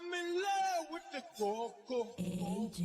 I'm in love with the coco. AJ.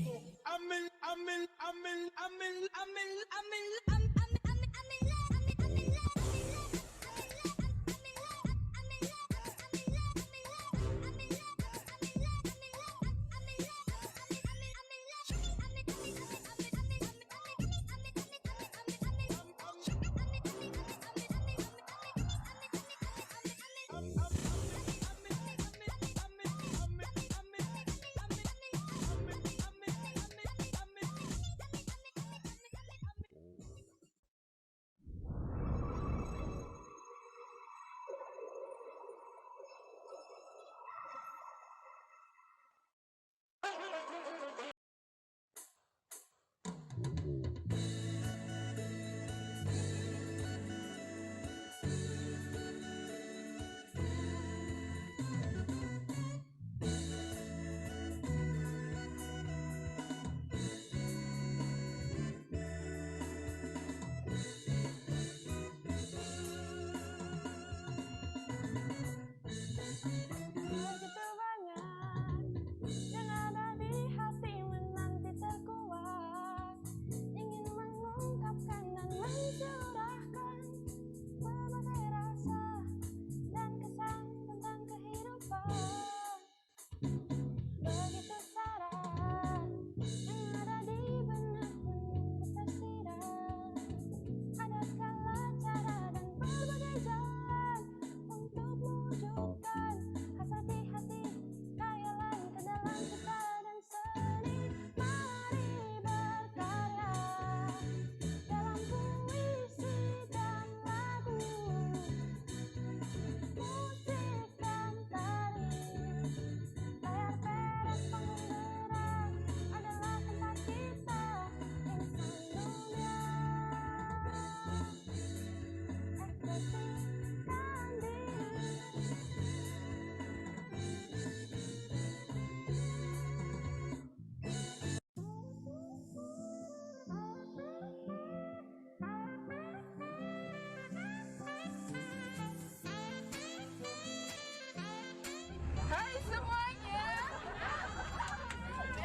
Hai semuanya,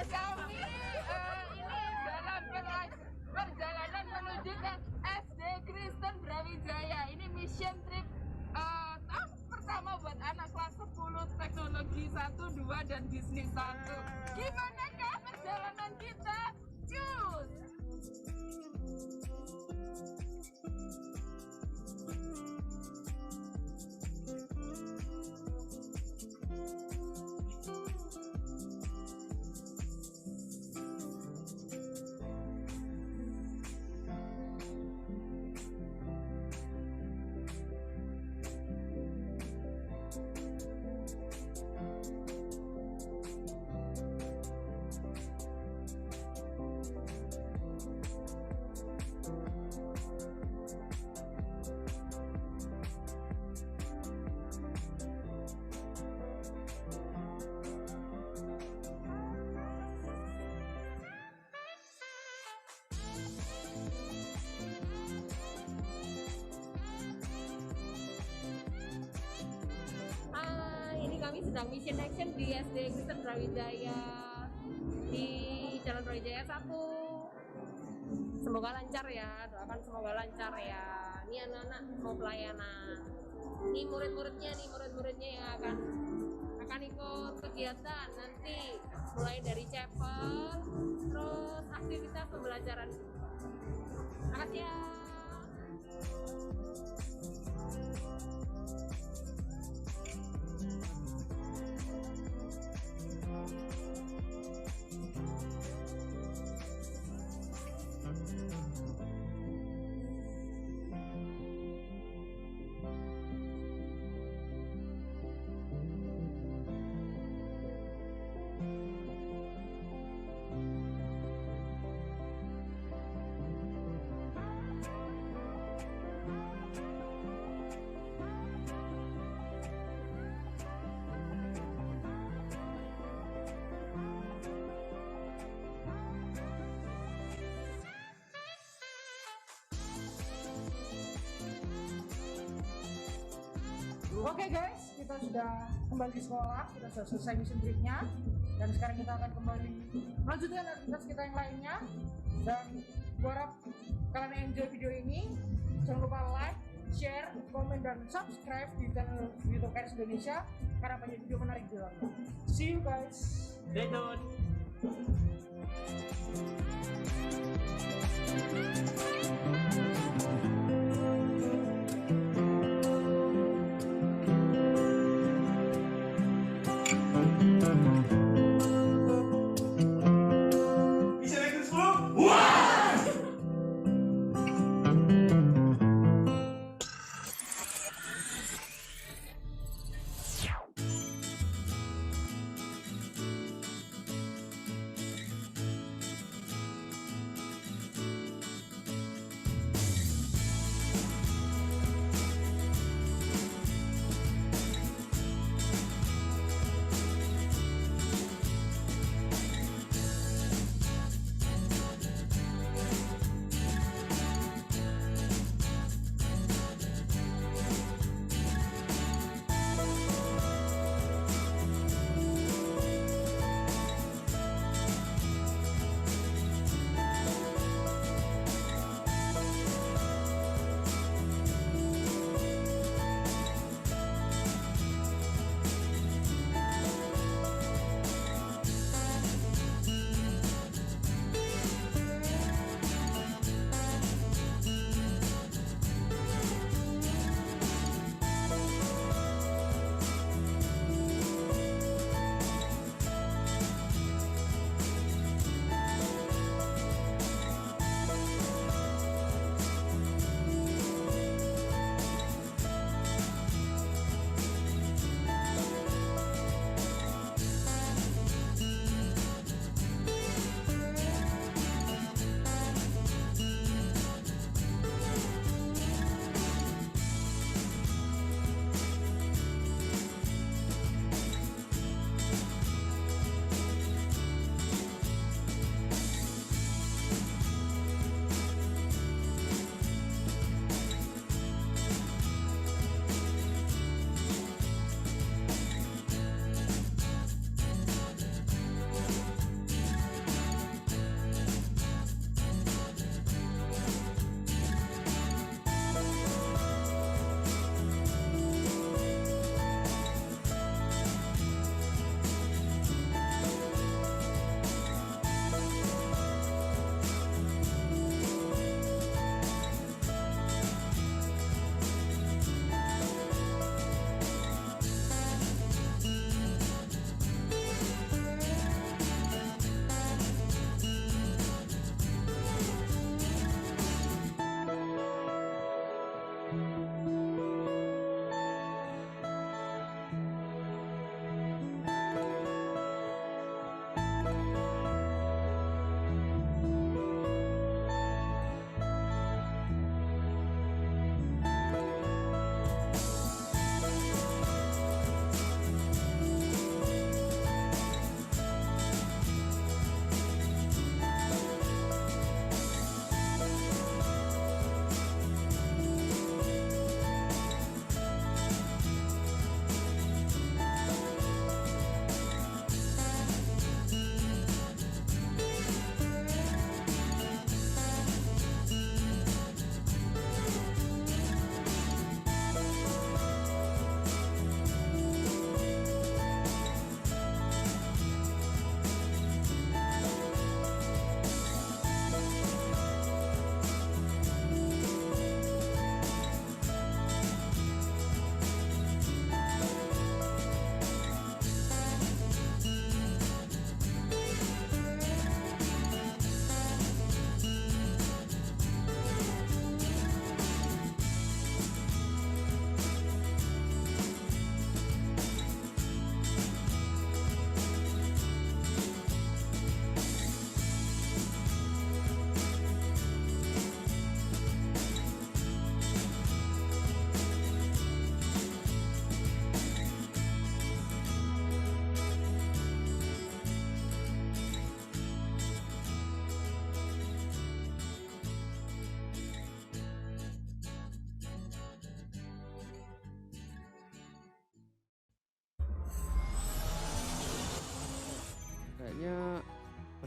kami ini dalam perjalanan menuju ke SD Kristen Brawijaya. Ini mission trip tahun pertama buat anak kelas 10 teknologi 1, 2 dan bisnis 1. Gimana kah perjalanan kita? Cus! Ini kami sedang mission action di SD Kristen Brawijaya di Jalan Brawijaya 1. Semoga lancar ya, doakan semoga lancar ya. Ini anak-anak mau pelayanan. Ini murid-muridnya yang akan ikut kegiatan nanti mulai dari chapel, terus aktivitas pembelajaran. Makasih ya. Oke guys, kita sudah kembali di sekolah, kita sudah selesai mission tripnya, dan sekarang kita akan kembali melanjutkan aktivitas kita yang lainnya. Dan gue harap kalian enjoy video ini. Jangan lupa like, share, komen, dan subscribe di channel YouTube KRS Indonesia karena banyak video menarik di dalamnya. See you guys. Stay tune. Bisa naik ke 10? Wah!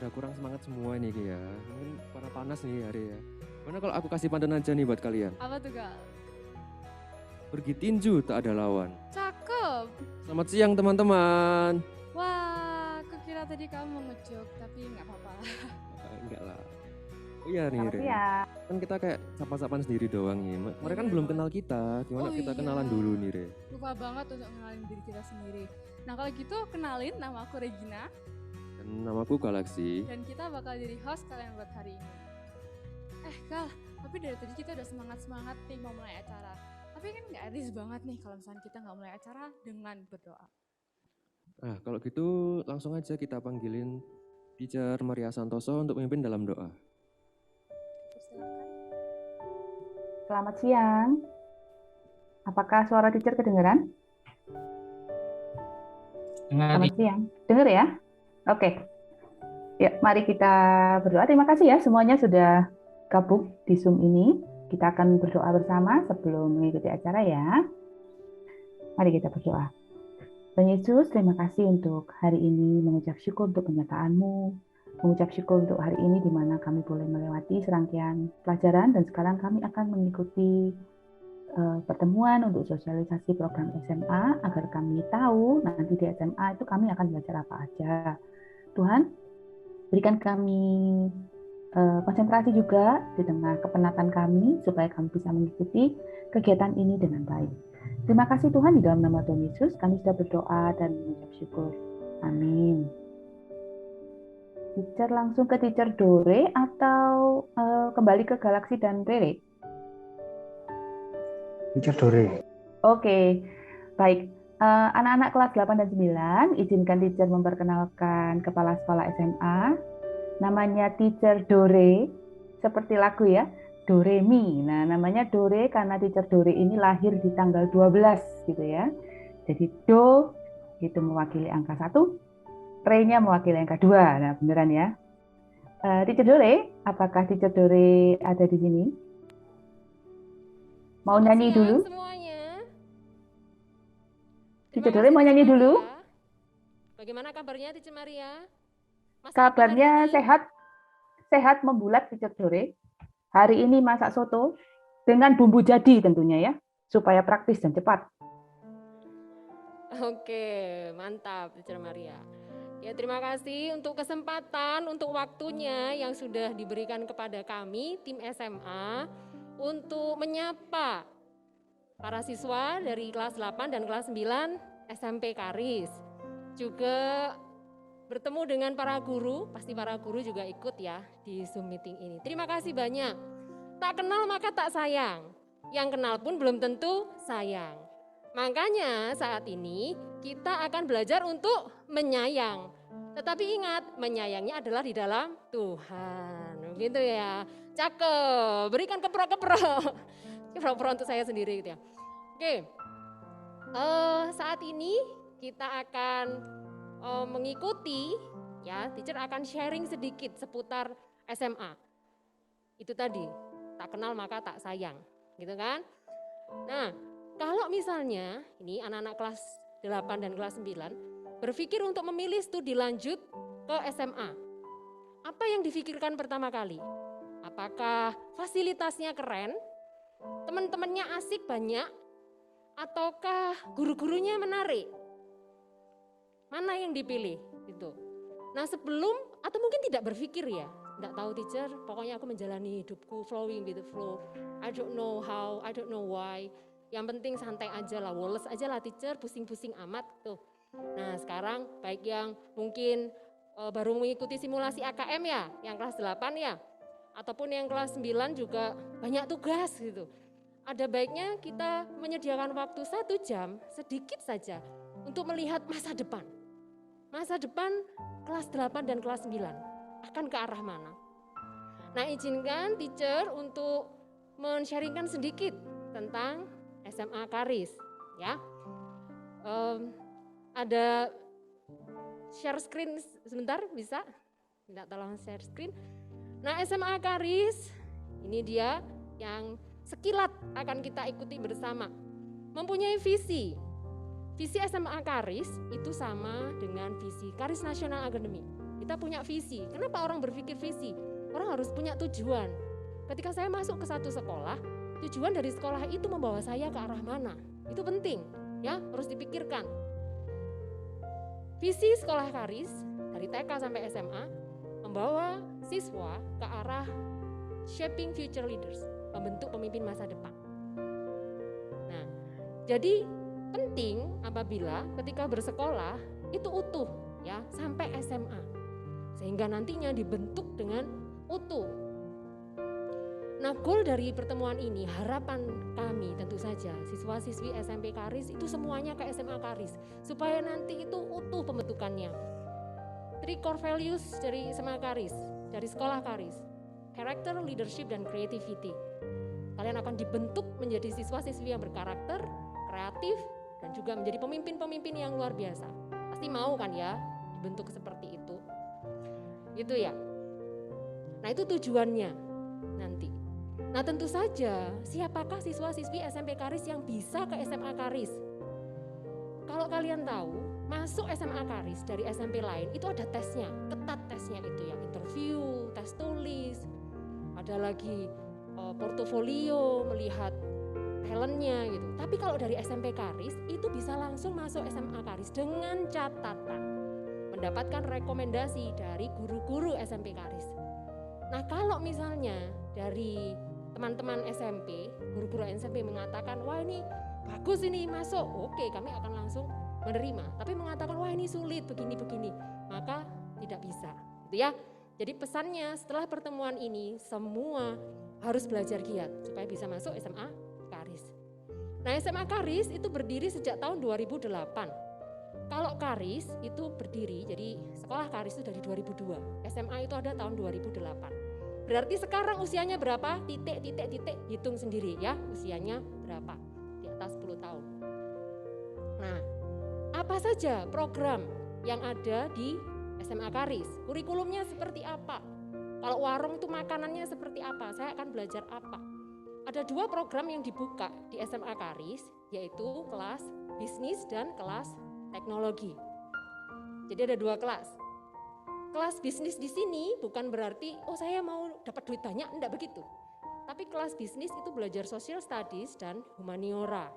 pada kurang semangat semua nih Ki, ya. Mungkin para panas nih hari ya. Mana kalau aku kasih pantun aja nih buat kalian. Apa tuh Kak? Pergi tinju tak ada lawan. Cakep. Selamat siang teman-teman. Wah, aku kira tadi kamu mau ngejok, tapi nggak apa-apa. Enggak lah. Oh iya nih Selamat Re. siang. Kan kita kayak sapa-sapaan sendiri doang nih. Mereka kan Iya, belum Bang. kenal kita. Gimana Oh kita iya. kenalan dulu nih Re. Lupa banget untuk kenalin diri kita sendiri. Nah kalau gitu kenalin, nama aku Regina Dan namaku Galaxy. dan kita bakal jadi host kalian buat hari ini. Kal, tapi dari tadi kita udah semangat-semangat nih mau mulai acara. Tapi kan nggak etis banget nih kalau misalnya kita nggak mulai acara dengan berdoa. Nah kalau gitu langsung aja kita panggilin Teacher Maria Santoso untuk memimpin dalam doa. Persilakan. Selamat siang. Apakah suara teacher kedengeran? Selamat siang. Dengar ya? Oke. Ya, mari kita berdoa. Terima kasih ya semuanya sudah gabung di Zoom ini. Kita akan berdoa bersama sebelum mengikuti acara ya. Mari kita berdoa. Tuhan Yesus, terima kasih untuk hari ini, mengucap syukur untuk penyertaan-Mu, mengucap syukur untuk hari ini di mana kami boleh melewati serangkaian pelajaran dan sekarang kami akan mengikuti pertemuan untuk sosialisasi program SMA agar kami tahu nanti di SMA itu kami akan belajar apa aja. Tuhan, berikan kami konsentrasi juga di tengah kepenatan kami supaya kami bisa mengikuti kegiatan ini dengan baik. Terima kasih Tuhan, di dalam nama Tuhan Yesus kami sudah berdoa dan mengucap syukur. Amin. Teacher langsung ke Teacher Dore atau kembali ke Galaxy dan Rere? Teacher Dore. Oke, baik. Anak-anak kelas 8 dan 9, izinkan teacher memperkenalkan Kepala Sekolah SMA. Namanya Teacher Dore, seperti lagu ya, Doremi. Nah, namanya Dore karena Teacher Dore ini lahir di tanggal 12 gitu ya. Jadi Do itu mewakili angka 1, Re-nya mewakili angka 2. Nah, beneran ya. Teacher Dore, apakah Teacher Dore ada di sini? Mau Selamat nyanyi siang dulu? semuanya. Teacher Terima Dore kasih, mau Teacher nyanyi dulu? Maria. Bagaimana kabarnya Teacher Maria? Masak apa Kabarnya hari ini? sehat, sehat membulat Teacher Dore. Hari ini masak soto dengan bumbu jadi tentunya ya, supaya praktis dan cepat. Oke, mantap Teacher Maria. Ya, terima kasih untuk kesempatan, untuk waktunya yang sudah diberikan kepada kami, tim SMA, untuk menyapa para siswa dari kelas 8 dan kelas 9 SMP Karis. Juga bertemu dengan para guru, pasti para guru juga ikut ya di Zoom meeting ini. Terima kasih banyak. Tak kenal maka tak sayang, yang kenal pun belum tentu sayang. Makanya saat ini kita akan belajar untuk menyayang. Tetapi ingat, menyayangnya adalah di dalam Tuhan. Begitu ya. Cakep, berikan keprok-keprok. Keprok-keprok untuk saya sendiri gitu ya. Oke, saat ini kita akan mengikuti, ya, teacher akan sharing sedikit seputar SMA. Itu tadi, tak kenal maka tak sayang, gitu kan? Nah, kalau misalnya ini anak-anak kelas 8 dan kelas 9 berpikir untuk memilih studi lanjut ke SMA, apa yang difikirkan pertama kali? Apakah fasilitasnya keren, teman-temannya asik banyak, ataukah guru-gurunya menarik? Mana yang dipilih? Gitu. Nah sebelum, atau mungkin tidak berpikir ya, tidak tahu teacher, pokoknya aku menjalani hidupku flowing with the flow. I don't know how, I don't know why. Yang penting santai aja lah, woles aja lah teacher, pusing-pusing amat tuh. Nah sekarang baik yang mungkin baru mengikuti simulasi AKM ya, yang kelas 8 ya, ataupun yang kelas 9 juga banyak tugas gitu. Ada baiknya kita menyediakan waktu 1 jam sedikit saja untuk melihat masa depan. Masa depan kelas 8 dan kelas 9 akan ke arah mana? Nah izinkan teacher untuk men-sharingkan sedikit tentang SMA Karis ya. Ada share screen sebentar bisa? Minta tolong share screen. Nah SMA Karis ini dia yang sekilat akan kita ikuti bersama. Mempunyai visi, Visi SMA Karis itu sama dengan visi Karis National Academy. Kita punya visi. Kenapa orang berpikir visi? Orang harus punya tujuan. Ketika saya masuk ke satu sekolah, tujuan dari sekolah itu membawa saya ke arah mana? Itu penting, ya, harus dipikirkan. Visi sekolah Karis dari TK sampai SMA membawa siswa ke arah shaping future leaders, membentuk pemimpin masa depan. Nah, jadi penting apabila ketika bersekolah itu utuh, ya, sampai SMA, sehingga nantinya dibentuk dengan utuh. Nah, goal dari pertemuan ini, harapan kami tentu saja siswa-siswi SMP Karis itu semuanya ke SMA Karis, supaya nanti itu utuh pembentukannya. 3 core values dari SMA Karis, dari sekolah Karis: character, leadership, dan creativity. Kalian akan dibentuk menjadi siswa-siswi yang berkarakter, kreatif, dan juga menjadi pemimpin-pemimpin yang luar biasa. Pasti mau kan ya dibentuk seperti itu. Gitu ya. Nah, itu tujuannya nanti. Nah, tentu saja siapakah siswa-siswi SMP Karis yang bisa ke SMA Karis? Kalau kalian tahu, masuk SMA Karis dari SMP lain itu ada tesnya, ketat tesnya itu ya, interview, tes tulis, ada lagi portofolio, melihat talentnya gitu. Tapi kalau dari SMP Karis itu bisa langsung masuk SMA Karis dengan catatan mendapatkan rekomendasi dari guru-guru SMP Karis. Nah, kalau misalnya dari teman-teman SMP, guru-guru SMP mengatakan, wah ini bagus ini masuk, oke, kami akan langsung menerima. Tapi mengatakan, wah ini sulit begini-begini, maka tidak bisa, gitu ya. Jadi pesannya setelah pertemuan ini semua harus belajar giat supaya bisa masuk SMA Karis. Nah, SMA Karis itu berdiri sejak tahun 2008. Kalau Karis itu berdiri, jadi sekolah Karis itu dari 2002, SMA itu ada tahun 2008. Berarti sekarang usianya berapa? Titik, hitung sendiri ya, usianya berapa? Di atas 10 tahun. Nah, apa saja program yang ada di SMA Karis? Kurikulumnya seperti apa? Kalau warung itu makanannya seperti apa? Saya akan belajar apa? Ada 2 program yang dibuka di SMA Karis, yaitu kelas bisnis dan kelas teknologi. Jadi ada 2 kelas. Kelas bisnis di sini bukan berarti, oh saya mau dapat duit banyak, enggak begitu. Tapi kelas bisnis itu belajar social studies dan humaniora,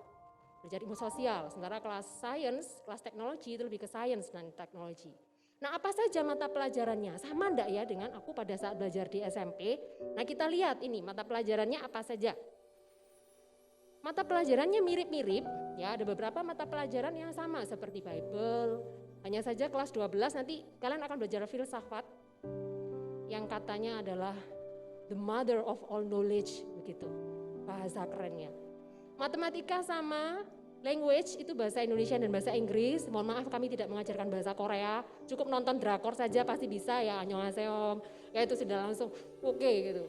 belajar ilmu sosial. Sementara kelas science, kelas teknologi itu lebih ke science dan teknologi. Nah, apa saja mata pelajarannya? Sama enggak ya dengan aku pada saat belajar di SMP? Nah, kita lihat ini mata pelajarannya apa saja. Mata pelajarannya mirip-mirip, ya, ada beberapa mata pelajaran yang sama seperti Bible. Hanya saja kelas 12 nanti kalian akan belajar filsafat yang katanya adalah the mother of all knowledge, begitu bahasa kerennya. Matematika sama, language itu bahasa Indonesia dan bahasa Inggris. Mohon maaf kami tidak mengajarkan bahasa Korea, cukup nonton drakor saja pasti bisa ya, annyeonghaseyo, ya itu sudah langsung oke gitu.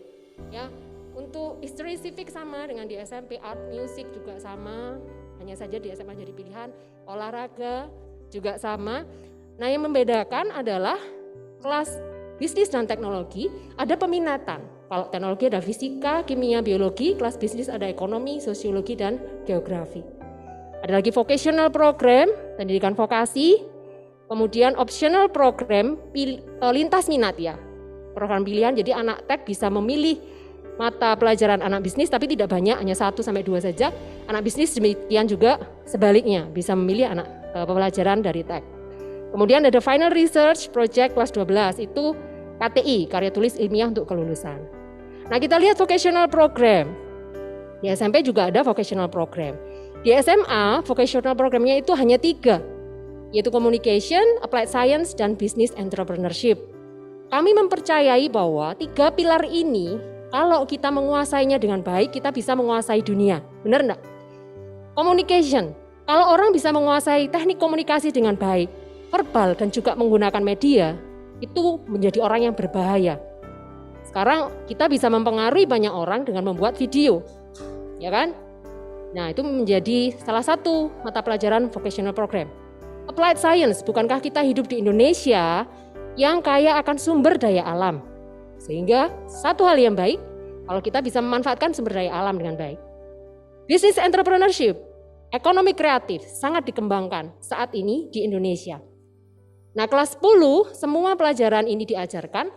Ya, untuk history civic sama dengan di SMP, art music juga sama, hanya saja di SMA jadi pilihan, olahraga juga sama. Nah, yang membedakan adalah kelas bisnis dan teknologi ada peminatan. Kalau teknologi ada fisika, kimia, biologi, kelas bisnis ada ekonomi, sosiologi, dan geografi. Ada lagi vocational program, pendidikan vokasi, kemudian optional program, lintas minat ya. Program pilihan, jadi anak tek bisa memilih mata pelajaran anak bisnis, tapi tidak banyak, hanya 1-2 saja. Anak bisnis demikian juga sebaliknya, bisa memilih anak pelajaran dari tek. Kemudian ada final research project kelas 12, itu KTI, karya tulis ilmiah untuk kelulusan. Nah, kita lihat vocational program. Di SMP juga ada vocational program. Di SMA, vocational programnya itu hanya 3, yaitu communication, applied science, dan business entrepreneurship. Kami mempercayai bahwa 3 pilar ini, kalau kita menguasainya dengan baik, kita bisa menguasai dunia. Benar enggak? Communication. Kalau orang bisa menguasai teknik komunikasi dengan baik, verbal dan juga menggunakan media, itu menjadi orang yang berbahaya. Sekarang kita bisa mempengaruhi banyak orang dengan membuat video, ya kan? Nah, itu menjadi salah satu mata pelajaran vocational program. Applied science, bukankah kita hidup di Indonesia yang kaya akan sumber daya alam? Sehingga satu hal yang baik, kalau kita bisa memanfaatkan sumber daya alam dengan baik. Business entrepreneurship, ekonomi kreatif sangat dikembangkan saat ini di Indonesia. Nah, kelas 10 semua pelajaran ini diajarkan,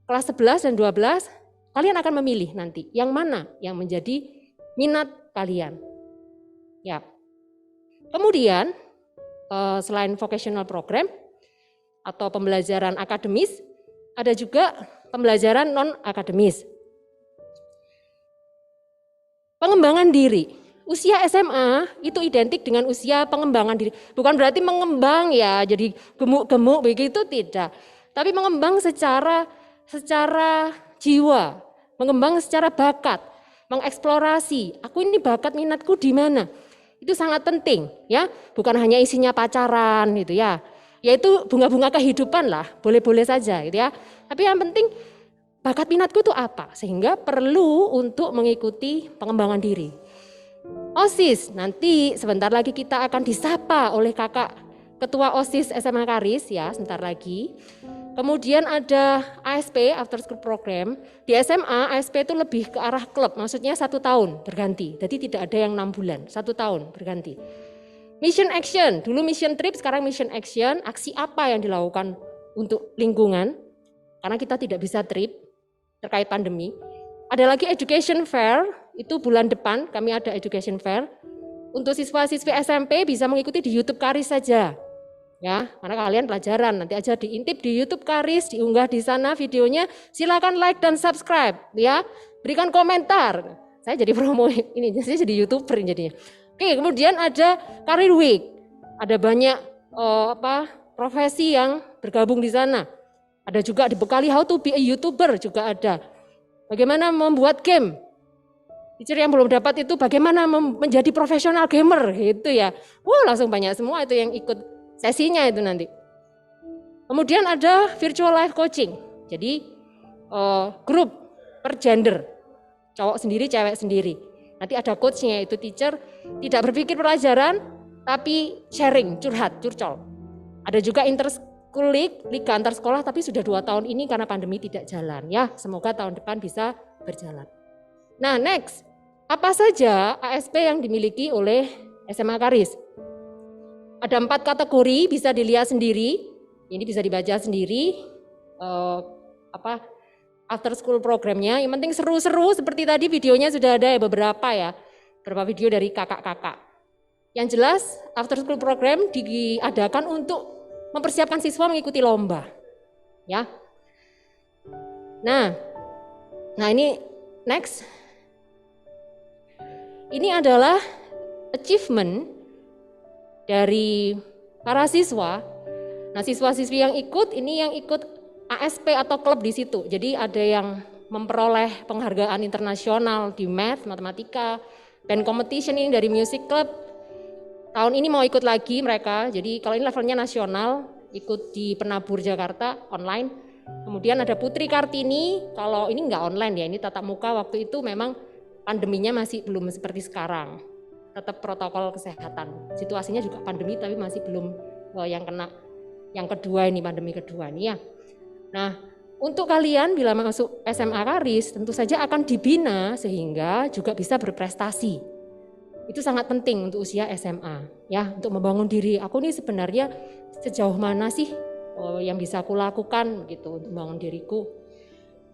kelas 11 dan 12 kalian akan memilih nanti yang mana yang menjadi minat kalian. Ya. Kemudian selain vocational program atau pembelajaran akademis, ada juga pembelajaran non-akademis. Pengembangan diri. Usia SMA itu identik dengan usia pengembangan diri. Bukan berarti mengembang ya, jadi gemuk-gemuk begitu, tidak. Tapi mengembang secara jiwa, mengembang secara bakat, mengeksplorasi. Aku ini bakat minatku di mana? Itu sangat penting ya. Bukan hanya isinya pacaran gitu ya. Yaitu bunga-bunga kehidupan lah, boleh-boleh saja gitu ya. Tapi yang penting bakat minatku itu apa? Sehingga perlu untuk mengikuti pengembangan diri. OSIS, nanti sebentar lagi kita akan disapa oleh kakak ketua OSIS SMA Karis ya, sebentar lagi. Kemudian ada ASP, After School Program. Di SMA, ASP itu lebih ke arah klub, maksudnya 1 tahun berganti. Jadi tidak ada yang 6 bulan, 1 tahun berganti. Mission Action, dulu Mission Trip, sekarang Mission Action. Aksi apa yang dilakukan untuk lingkungan? Karena kita tidak bisa trip terkait pandemi. Ada lagi Education Fair, itu bulan depan kami ada Education Fair. Untuk siswa-siswi SMP bisa mengikuti di YouTube Karis saja. Ya, karena kalian pelajaran, nanti aja diintip di YouTube Karis, diunggah di sana videonya, silakan like dan subscribe ya. Berikan komentar. Saya jadi promo ini, saya jadi YouTuber jadinya. Oke, kemudian ada Career Week. Ada banyak profesi yang bergabung di sana. Ada juga dibekali how to be a YouTuber juga ada. Bagaimana membuat game. Teacher yang belum dapat itu bagaimana menjadi profesional gamer gitu ya. Wah, langsung banyak semua itu yang ikut sesinya itu nanti. Kemudian ada virtual life coaching. Jadi grup per gender. Cowok sendiri, cewek sendiri. Nanti ada coachnya, itu teacher tidak berpikir pelajaran tapi sharing, curhat, curcol. Ada juga Kulik, liga antar sekolah, tapi sudah 2 tahun ini karena pandemi tidak jalan ya. Semoga tahun depan bisa berjalan. Nah, next, apa saja ASP yang dimiliki oleh SMA Karis? Ada 4 kategori, bisa dilihat sendiri. Ini bisa dibaca sendiri. After school programnya. Yang penting seru-seru seperti tadi videonya sudah ada ya beberapa ya. Beberapa video dari kakak-kakak. Yang jelas, after school program diadakan untuk mempersiapkan siswa mengikuti lomba, ya. Nah ini next. Ini adalah achievement dari para siswa. Nah, siswa-siswi yang ikut ini yang ikut ASP atau klub di situ. Jadi ada yang memperoleh penghargaan internasional di math, matematika, band competition ini dari music club. Tahun ini mau ikut lagi mereka, jadi kalau ini levelnya nasional, ikut di Penabur Jakarta online. Kemudian ada Putri Kartini, kalau ini enggak online ya, ini tatap muka, waktu itu memang pandeminya masih belum seperti sekarang. Tetap protokol kesehatan, situasinya juga pandemi tapi masih belum yang kena yang kedua ini, pandemi kedua ini ya. Nah, untuk kalian bila masuk SMA Karis tentu saja akan dibina sehingga juga bisa berprestasi. Itu sangat penting untuk usia SMA ya, untuk membangun diri. Aku nih sebenarnya sejauh mana sih yang bisa aku lakukan gitu untuk membangun diriku.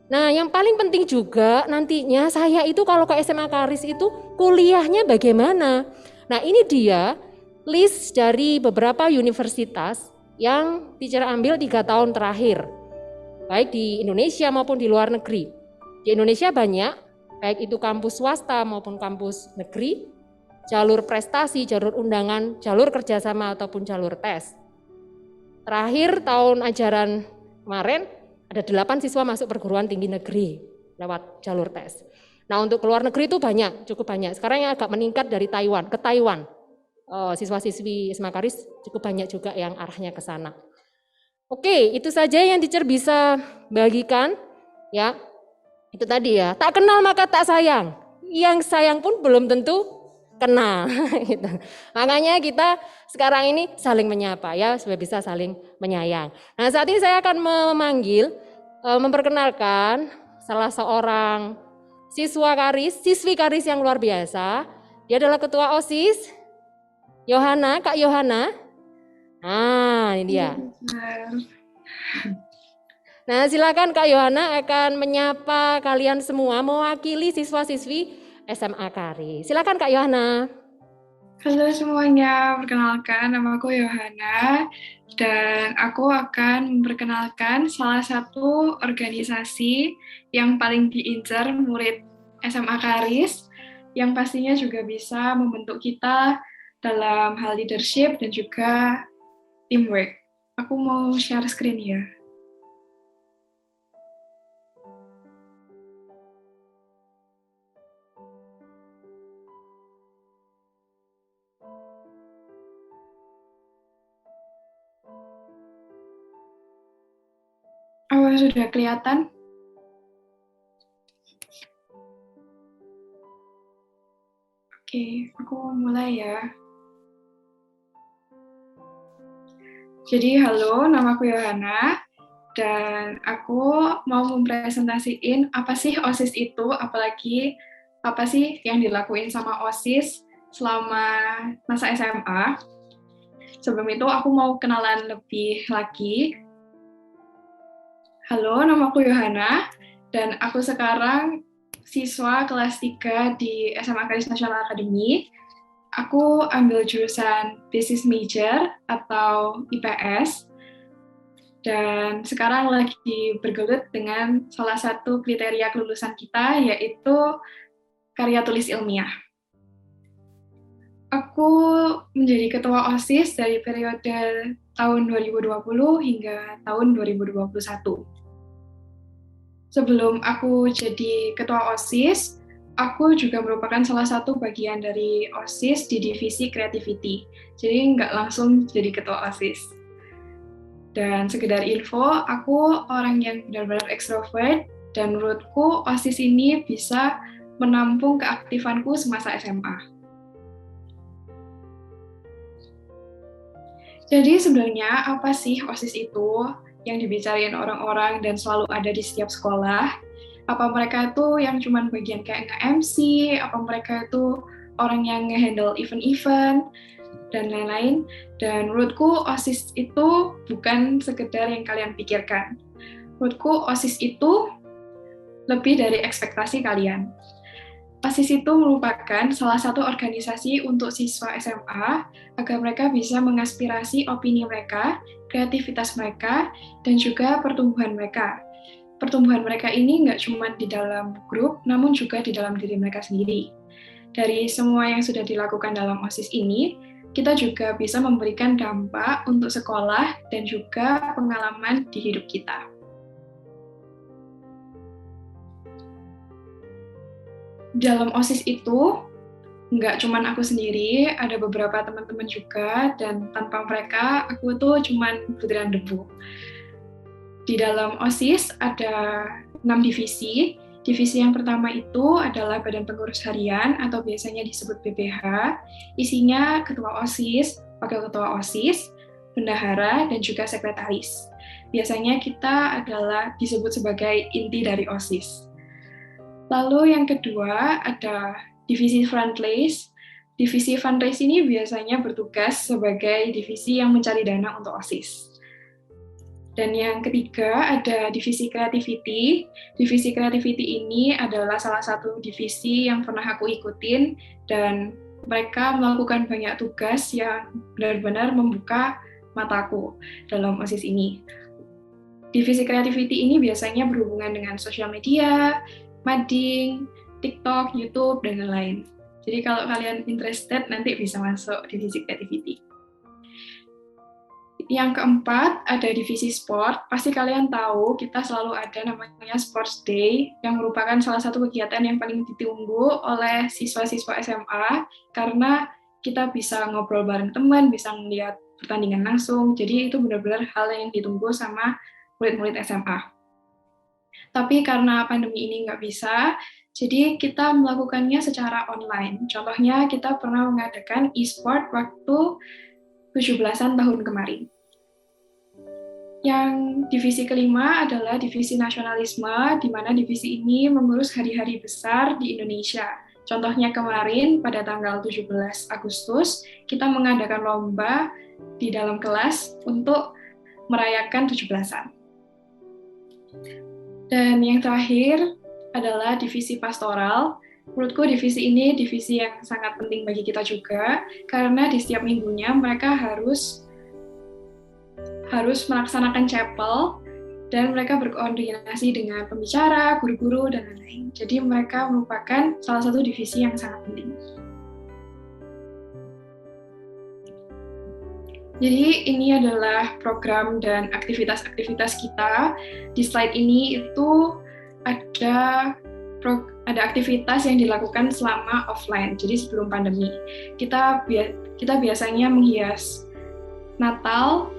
Nah, yang paling penting juga nantinya saya itu kalau ke SMA Karis itu kuliahnya bagaimana. Nah, ini dia list dari beberapa universitas yang teacher ambil 3 tahun terakhir. Baik di Indonesia maupun di luar negeri. Di Indonesia banyak, baik itu kampus swasta maupun kampus negeri. Jalur prestasi, jalur undangan, jalur kerjasama ataupun jalur tes. Terakhir tahun ajaran kemarin ada 8 siswa masuk perguruan tinggi negeri lewat jalur tes. Nah, untuk keluar negeri itu banyak, cukup banyak. Sekarang yang agak meningkat dari Taiwan ke Taiwan. Siswa-siswi SMA Karis cukup banyak juga yang arahnya ke sana. Oke, itu saja yang teacher bisa bagikan ya. Itu tadi ya, tak kenal maka tak sayang. Yang sayang pun belum tentu kenal gitu. Makanya kita sekarang ini saling menyapa ya, supaya bisa saling menyayang. Nah, saat ini saya akan memperkenalkan salah seorang siswi Karis yang luar biasa. Dia adalah ketua OSIS Yohana, Kak Yohana. Nah, ini dia. Nah, silakan Kak Yohana akan menyapa kalian semua mewakili siswa-siswi SMA Kari. Silakan Kak Yohana. Halo semuanya, perkenalkan nama aku Yohana dan aku akan memperkenalkan salah satu organisasi yang paling diincar murid SMA Karis yang pastinya juga bisa membentuk kita dalam hal leadership dan juga teamwork. Aku mau share screen ya. Oh, sudah kelihatan? Oke, aku mulai ya. Jadi, halo, nama aku Yohana, dan aku mau mempresentasiin apa sih OSIS itu, apalagi apa sih yang dilakuin sama OSIS selama masa SMA. Sebelum itu, aku mau kenalan lebih lagi. Halo, nama aku Yohana, dan aku sekarang siswa kelas 3 di SMA Karis National Academy. Aku ambil jurusan Business Major atau IPS, dan sekarang lagi bergelut dengan salah satu kriteria kelulusan kita, yaitu karya tulis ilmiah. Aku menjadi ketua OSIS dari periode tahun 2020 hingga tahun 2021. Sebelum aku jadi ketua OSIS, aku juga merupakan salah satu bagian dari OSIS di divisi creativity. Jadi nggak langsung jadi ketua OSIS. Dan sekedar info, aku orang yang benar-benar ekstrovert, dan menurutku OSIS ini bisa menampung keaktifanku semasa SMA. Jadi sebenarnya apa sih OSIS itu yang dibicarain orang-orang dan selalu ada di setiap sekolah? Apa mereka itu yang cuman bagian kayak nge-MC, apa mereka itu orang yang nge-handle event-event, dan lain-lain. Dan menurutku OSIS itu bukan sekedar yang kalian pikirkan. Menurutku OSIS itu lebih dari ekspektasi kalian. OSIS itu merupakan salah satu organisasi untuk siswa SMA agar mereka bisa mengaspirasi opini mereka, kreativitas mereka, dan juga pertumbuhan mereka. Pertumbuhan mereka ini nggak cuma di dalam grup, namun juga di dalam diri mereka sendiri. Dari semua yang sudah dilakukan dalam OSIS ini, kita juga bisa memberikan dampak untuk sekolah dan juga pengalaman di hidup kita. Dalam OSIS itu, nggak cuma aku sendiri, ada beberapa teman-teman juga, dan tanpa mereka, aku tuh cuma butiran debu. Di dalam OSIS ada 6 divisi. Divisi yang pertama itu adalah Badan Pengurus Harian, atau biasanya disebut BPH. Isinya ketua OSIS, wakil ketua OSIS, bendahara, dan juga sekretaris. Biasanya kita adalah disebut sebagai inti dari OSIS. Lalu yang kedua ada divisi fundraise. Divisi fundraise ini biasanya bertugas sebagai divisi yang mencari dana untuk OSIS. Dan yang ketiga ada divisi creativity. Divisi creativity ini adalah salah satu divisi yang pernah aku ikutin, dan mereka melakukan banyak tugas yang benar-benar membuka mataku dalam OSIS ini. Divisi creativity ini biasanya berhubungan dengan sosial media, mading, TikTok, YouTube, dan lain-lain. Jadi kalau kalian interested, nanti bisa masuk divisi creativity. Yang keempat, ada divisi sport. Pasti kalian tahu, kita selalu ada namanya Sports Day, yang merupakan salah satu kegiatan yang paling ditunggu oleh siswa-siswa SMA, karena kita bisa ngobrol bareng teman, bisa melihat pertandingan langsung, jadi itu benar-benar hal yang ditunggu sama murid-murid SMA. Tapi karena pandemi ini nggak bisa, jadi kita melakukannya secara online. Contohnya kita pernah mengadakan e-sport waktu 17-an tahun kemarin. Yang divisi kelima adalah divisi nasionalisme, di mana divisi ini mengurus hari-hari besar di Indonesia. Contohnya kemarin pada tanggal 17 Agustus, kita mengadakan lomba di dalam kelas untuk merayakan 17-an. Dan yang terakhir adalah divisi pastoral. Menurutku divisi ini divisi yang sangat penting bagi kita juga, karena di setiap minggunya mereka harus melaksanakan chapel, dan mereka berkoordinasi dengan pembicara, guru-guru, dan lain-lain. Jadi mereka merupakan salah satu divisi yang sangat penting. Jadi ini adalah program dan aktivitas-aktivitas kita. Di slide ini itu ada aktivitas yang dilakukan selama offline, jadi sebelum pandemi. Kita biasanya menghias Natal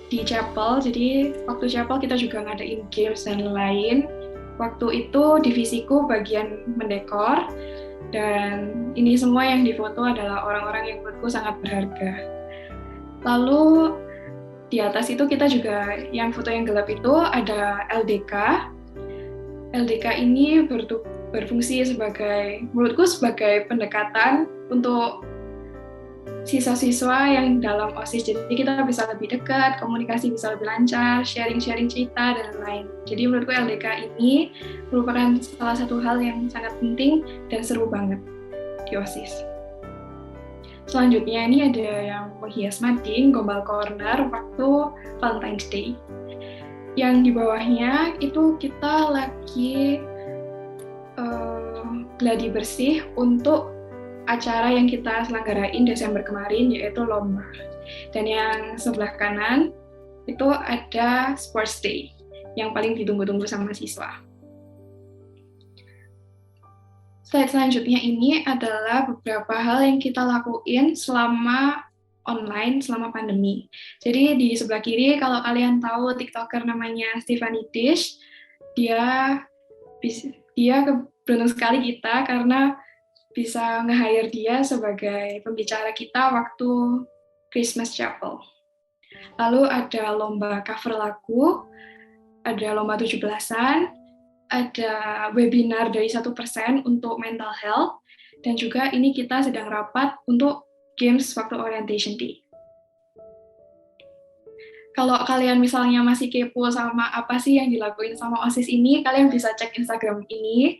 di chapel, jadi waktu chapel kita juga ngadain games dan lain-lain. Waktu itu divisiku bagian mendekor, dan ini semua yang difoto adalah orang-orang yang menurutku sangat berharga. Lalu di atas itu kita juga, yang foto yang gelap itu ada LDK. LDK ini berfungsi menurutku sebagai pendekatan untuk siswa-siswa yang dalam OSIS, jadi kita bisa lebih dekat, komunikasi bisa lebih lancar, sharing-sharing cerita, dan lain-lain. Jadi menurutku LDK ini merupakan salah satu hal yang sangat penting dan seru banget di OSIS. Selanjutnya ini ada yang menghias mading, gombal corner waktu Valentine's Day. Yang di bawahnya itu kita lagi gladi bersih untuk acara yang kita selenggarain Desember kemarin, yaitu lomba. Dan yang sebelah kanan itu ada Sports Day yang paling ditunggu-tunggu sama siswa. Slide selanjutnya ini adalah beberapa hal yang kita lakuin selama online, selama pandemi. Jadi di sebelah kiri, kalau kalian tahu TikToker namanya Stephanie Dish, dia beruntung sekali kita karena bisa nge-hire dia sebagai pembicara kita waktu Christmas Chapel. Lalu ada lomba cover lagu, ada lomba 17-an, ada webinar dari 1% untuk mental health, dan juga ini kita sedang rapat untuk games waktu orientation day. Kalau kalian misalnya masih kepo sama apa sih yang dilakuin sama OSIS ini, kalian bisa cek Instagram ini.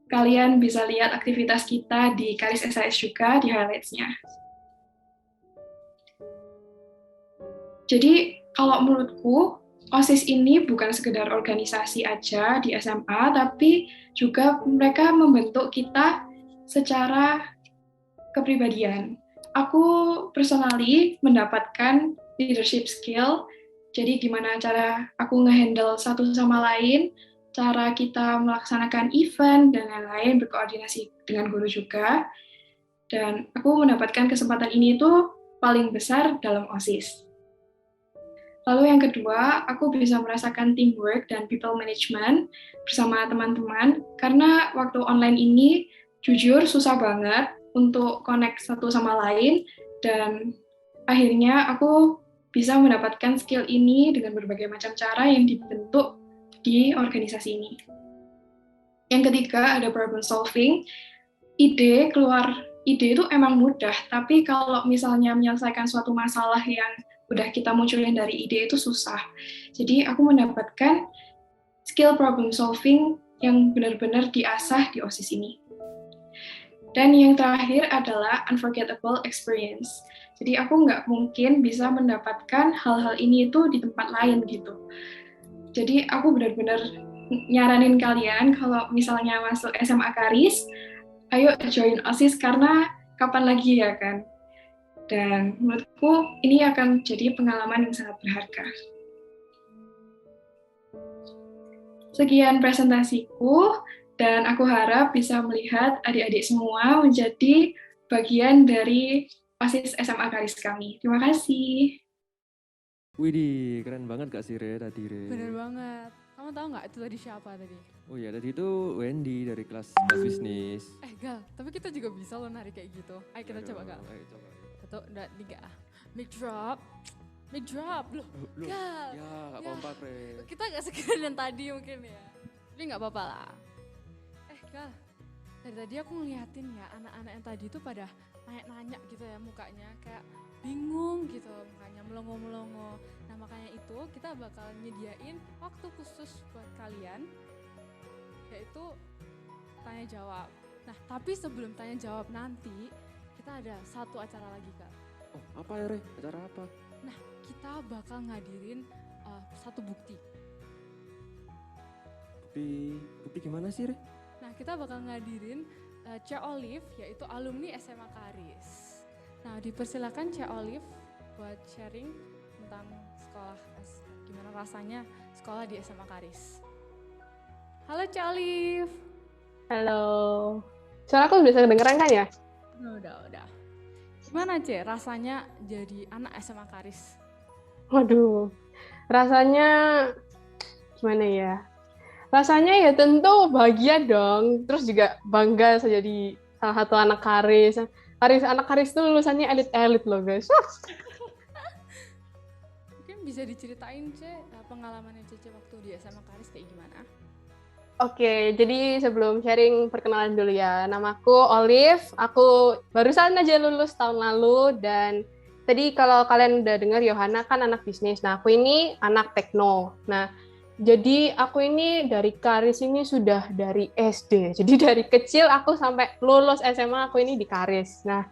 Kalian bisa lihat aktivitas kita di Karis SAS juga, di highlights-nya. Jadi, kalau menurutku, OSIS ini bukan sekedar organisasi aja di SMA, tapi juga mereka membentuk kita secara kepribadian. Aku personally mendapatkan leadership skill, jadi gimana cara aku nge-handle satu sama lain, cara kita melaksanakan event, dan lain-lain, berkoordinasi dengan guru juga. Dan aku mendapatkan kesempatan ini tuh paling besar dalam OSIS. Lalu yang kedua, aku bisa merasakan teamwork dan people management bersama teman-teman, karena waktu online ini jujur susah banget untuk connect satu sama lain, dan akhirnya aku bisa mendapatkan skill ini dengan berbagai macam cara yang dibentuk di organisasi ini. Yang ketiga ada problem solving. Ide itu emang mudah, tapi kalau misalnya menyelesaikan suatu masalah yang udah kita munculin dari ide itu susah. Jadi aku mendapatkan skill problem solving yang benar-benar diasah di OSIS ini. Dan yang terakhir adalah unforgettable experience. Jadi aku nggak mungkin bisa mendapatkan hal-hal ini itu di tempat lain gitu. Jadi aku benar-benar nyaranin kalian kalau misalnya masuk SMA Karis, ayo join OSIS karena kapan lagi ya kan. Dan menurutku ini akan jadi pengalaman yang sangat berharga. Sekian presentasiku, dan aku harap bisa melihat adik-adik semua menjadi bagian dari OSIS SMA Karis kami. Terima kasih. Widih, keren banget Kak Sire tadi, Re. Bener banget. Kamu tahu nggak itu tadi siapa tadi? Oh iya, tadi itu Wendy dari kelas bisnis. Gal, tapi kita juga bisa loh nari kayak gitu. Ayo kita coba, Gal. Ayo coba. 1, 2, 3. Mic drop. Loh, Gal. Ya, gak kompak, Re. Kita nggak sekeren yang tadi mungkin ya. Tapi nggak apa-apa lah. Gal, dari tadi aku ngeliatin ya anak-anak yang tadi itu pada nanya-nanya gitu ya mukanya kayak bingung gitu mukanya melongo-melongo. Nah makanya itu kita bakal nyediain waktu khusus buat kalian yaitu tanya jawab. Nah tapi sebelum tanya jawab nanti kita ada satu acara lagi Kak. Oh, apa ya Re? Acara apa? Nah kita bakal ngadirin satu bukti. Bukti gimana sih Re? Nah, kita bakal ngadirin Cek Olive, yaitu alumni SMA Karis. Nah, dipersilakan Cek Olive buat sharing tentang sekolah, gimana rasanya sekolah di SMA Karis. Halo Cek Olive. Halo. Suara aku bisa kedengeran kan ya? Udah. Gimana Cek rasanya jadi anak SMA Karis? Waduh, rasanya gimana ya? Rasanya ya tentu bahagia dong, terus juga bangga saya jadi salah satu anak Karis. Anak Karis itu lulusannya elit-elit loh guys. Mungkin bisa diceritain Cek pengalamannya Cece waktu di SMA Karis kayak gimana? Oke, jadi sebelum sharing perkenalan dulu ya. Namaku Olive, aku barusan aja lulus tahun lalu dan tadi kalau kalian udah dengar Yohana kan anak bisnis. Nah, aku ini anak tekno. Nah, jadi aku ini dari Karis ini sudah dari SD. Jadi dari kecil aku sampai lulus SMA aku ini di Karis. Nah,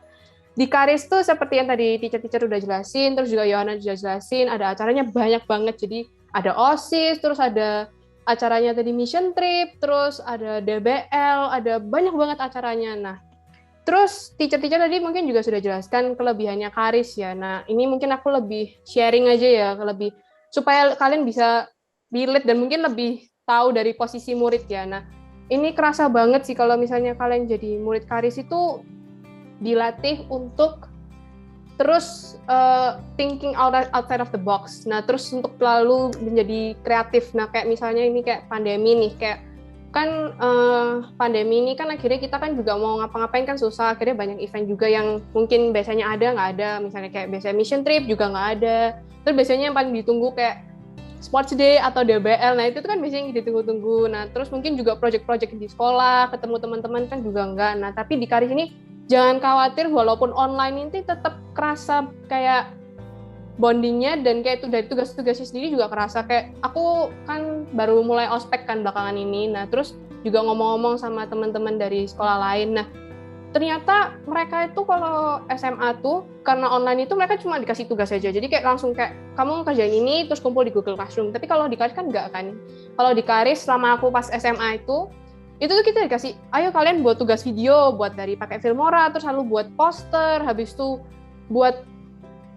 di Karis tuh seperti yang tadi teacher-teacher udah jelasin, terus juga Yohana juga jelasin, ada acaranya banyak banget. Jadi ada OSIS, terus ada acaranya tadi mission trip, terus ada DBL, ada banyak banget acaranya. Nah, terus teacher-teacher tadi mungkin juga sudah jelaskan kelebihannya Karis ya. Nah, ini mungkin aku lebih sharing aja ya, lebih supaya kalian bisa relate dan mungkin lebih tahu dari posisi murid ya. Nah, ini kerasa banget sih kalau misalnya kalian jadi murid Karis itu dilatih untuk terus thinking outside of the box. Nah, terus untuk selalu menjadi kreatif. Nah, kayak misalnya ini kayak pandemi nih, kayak kan pandemi ini kan akhirnya kita kan juga mau ngapa-ngapain kan susah. Akhirnya banyak event juga yang mungkin biasanya ada, nggak ada. Misalnya kayak biasanya mission trip juga nggak ada. Terus biasanya yang paling ditunggu kayak Sports Day atau DBL, nah itu tuh kan biasanya ditunggu-tunggu. Nah, terus mungkin juga project-project di sekolah, ketemu teman-teman kan juga enggak. Nah, tapi di Karis ini jangan khawatir, walaupun online ini tetap kerasa kayak bondingnya dan kayak itu dari tugas-tugasnya sendiri juga kerasa. Kayak aku kan baru mulai ospek kan belakangan ini, nah terus juga ngomong-ngomong sama teman-teman dari sekolah lain. Nah, ternyata mereka itu kalau SMA tuh karena online itu mereka cuma dikasih tugas aja. Jadi kayak langsung kayak kamu kerjain ini terus kumpul di Google Classroom. Tapi kalau di Karis kan enggak kan. Kalau di Karis selama aku pas SMA itu tuh kita dikasih, ayo kalian buat tugas video, buat dari pakai Filmora, terus lalu buat poster, habis itu buat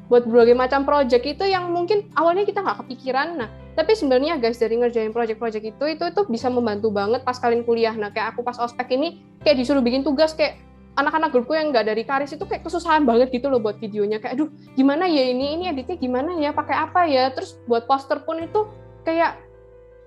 berbagai macam project itu yang mungkin awalnya kita nggak kepikiran. Nah, tapi sebenarnya guys dari ngerjain project-project itu bisa membantu banget pas kalian kuliah. Nah, kayak aku pas ospek ini kayak disuruh bikin tugas kayak anak-anak grupku yang nggak dari Karis itu kayak kesusahan banget gitu loh buat videonya. Kayak aduh gimana ya ini editnya gimana ya, pakai apa ya, terus buat poster pun itu kayak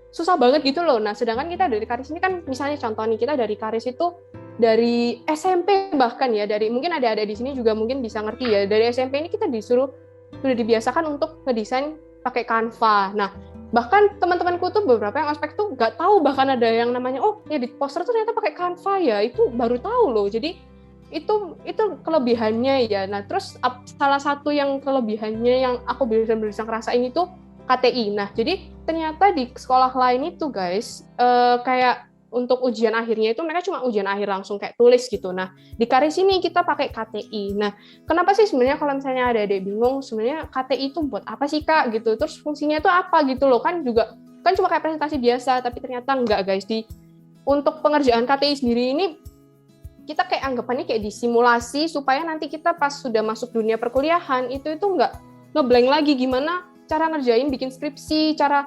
susah banget gitu loh. Nah sedangkan kita dari Karis ini kan misalnya contoh nih, kita dari Karis itu dari SMP bahkan ya, dari mungkin ada di sini juga mungkin bisa ngerti ya, dari SMP ini kita sudah dibiasakan untuk ngedesain pakai Canva. Nah bahkan teman-temanku tuh beberapa yang ospek tuh nggak tahu bahkan ada yang namanya edit poster tuh ternyata pakai Canva ya, itu baru tahu loh. Jadi itu kelebihannya ya. Nah terus salah satu yang kelebihannya yang aku bisa ngerasain itu KTI. Nah jadi ternyata di sekolah lain itu guys kayak untuk ujian akhirnya itu mereka cuma ujian akhir langsung kayak tulis gitu. Nah di Karis ini kita pakai KTI. Nah kenapa sih sebenarnya kalau misalnya ada adik bingung sebenarnya KTI itu buat apa sih Kak gitu, terus fungsinya itu apa gitu loh, kan cuma kayak presentasi biasa, tapi ternyata enggak guys. Untuk pengerjaan KTI sendiri ini kita kayak anggapannya kayak disimulasi supaya nanti kita pas sudah masuk dunia perkuliahan itu nggak ngeblank lagi gimana cara ngerjain bikin skripsi, cara